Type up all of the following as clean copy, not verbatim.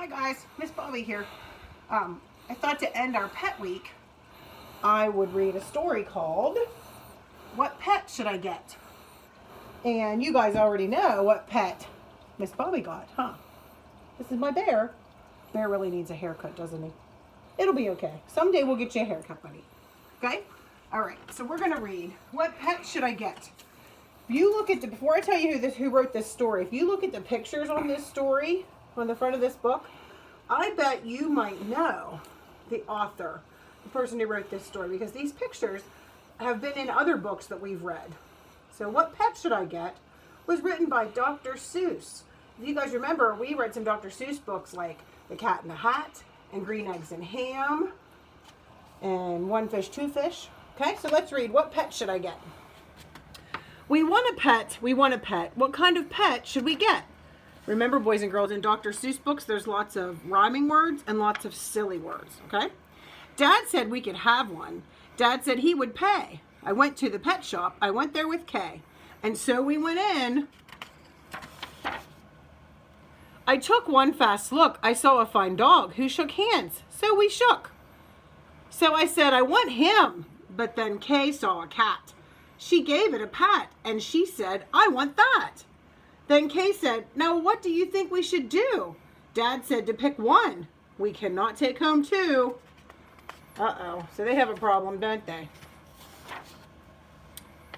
Hi guys, Miss Bobby here. I thought to end our pet week, I would read a story called What Pet Should I Get? And you guys already know what pet Miss Bobby got, huh? This is my bear. Bear really needs a haircut, doesn't he? It'll be okay. Someday we'll get you a haircut, buddy. Okay? Alright, so we're going to read What Pet Should I Get? If you look at the, before I tell you who wrote this story, if you look at the pictures on this story, on the front of this book, I bet you might know the author, the person who wrote this story, because these pictures have been in other books that we've read. So What Pet Should I Get was written by Dr. Seuss. If you guys remember, we read some Dr. Seuss books like The Cat in the Hat and Green Eggs and Ham and One Fish, Two Fish. Okay, so let's read What Pet Should I Get? We want a pet. We want a pet. What kind of pet should we get? Remember, boys and girls, in Dr. Seuss books, there's lots of rhyming words and lots of silly words, okay? Dad said we could have one. Dad said he would pay. I went to the pet shop. I went there with Kay. And so we went in. I took one fast look. I saw a fine dog who shook hands. So we shook. So I said, I want him. But then Kay saw a cat. She gave it a pat, and she said, I want that. Then Kay said, now what do you think we should do? Dad said to pick one. We cannot take home two. Uh-oh, so they have a problem, don't they?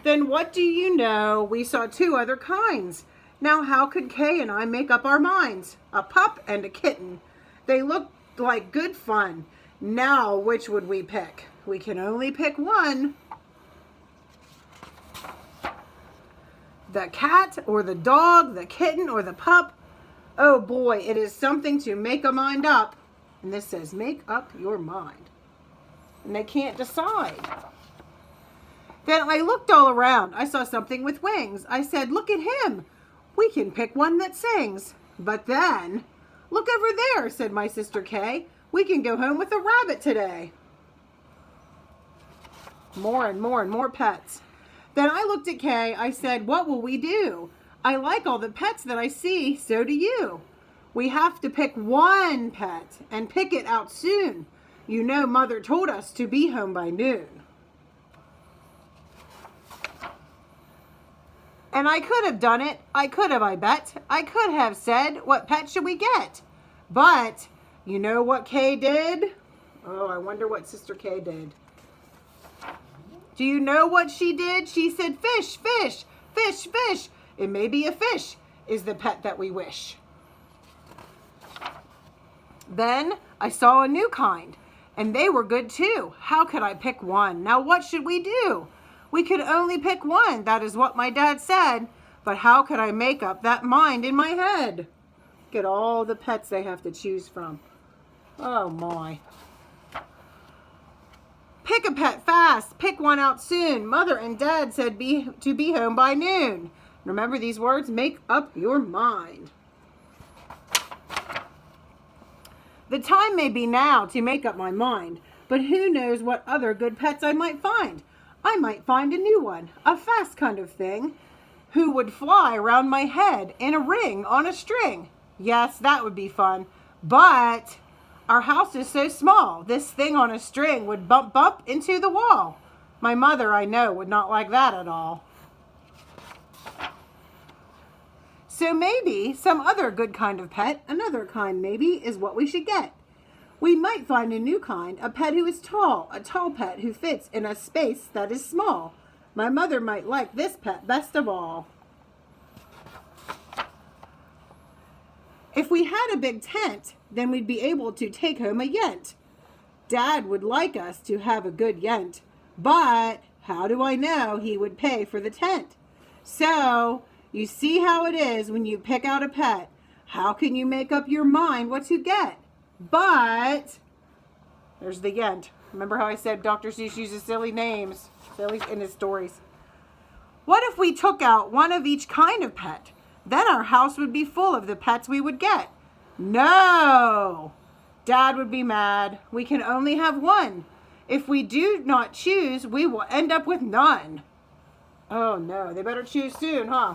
Then what do you know? We saw two other kinds. Now how could Kay and I make up our minds? A pup and a kitten. They looked like good fun. Now which would we pick? We can only pick one. The cat or the dog, the kitten or the pup. Oh boy, it is something to make a mind up. And this says, make up your mind. And they can't decide. Then I looked all around. I saw something with wings. I said, look at him. We can pick one that sings. But then, look over there, said my sister Kay. We can go home with a rabbit today. More and more and more pets. Then I looked at Kay. I said, what will we do? I like all the pets that I see. So do you. We have to pick one pet and pick it out soon. You know, Mother told us to be home by noon. And I could have done it. I could have, I bet. I could have said, what pet should we get? But you know what Kay did? Oh, I wonder what Sister Kay did. Do you know what she did? She said, fish, fish, fish, fish. It may be a fish is the pet that we wish. Then I saw a new kind, and they were good too. How could I pick one? Now what should we do? We could only pick one. That is what my dad said. But how could I make up that mind in my head? Get all the pets they have to choose from. Oh my. Pick a pet fast. Pick one out soon. Mother and Dad said to be home by noon. Remember these words? Make up your mind. The time may be now to make up my mind, but who knows what other good pets I might find. I might find a new one, a fast kind of thing, who would fly around my head in a ring on a string. Yes, that would be fun, but our house is so small, this thing on a string would bump into the wall. My mother, I know, would not like that at all. So maybe some other good kind of pet, another kind maybe, is what we should get. We might find a new kind, a pet who is tall, a tall pet who fits in a space that is small. My mother might like this pet best of all. If we had a big tent, then we'd be able to take home a yent. Dad would like us to have a good yent, but how do I know he would pay for the tent? So, you see how it is when you pick out a pet. How can you make up your mind what to get? But, there's the yent. Remember how I said Dr. Seuss uses silly names, silly in his stories. What if we took out one of each kind of pet? Then our house would be full of the pets we would get. No! Dad would be mad. We can only have one. If we do not choose, we will end up with none. Oh no, they better choose soon, huh?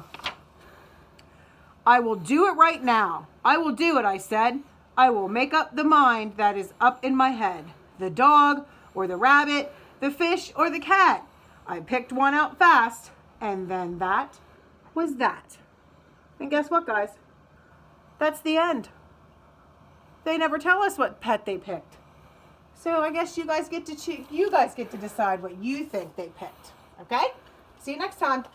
I will do it right now. I will do it, I said. I will make up the mind that is up in my head. The dog or the rabbit, the fish or the cat. I picked one out fast, and then that was that. And guess what, guys? That's the end. They never tell us what pet they picked. So I guess you guys get to decide what you think they picked. Okay? See you next time.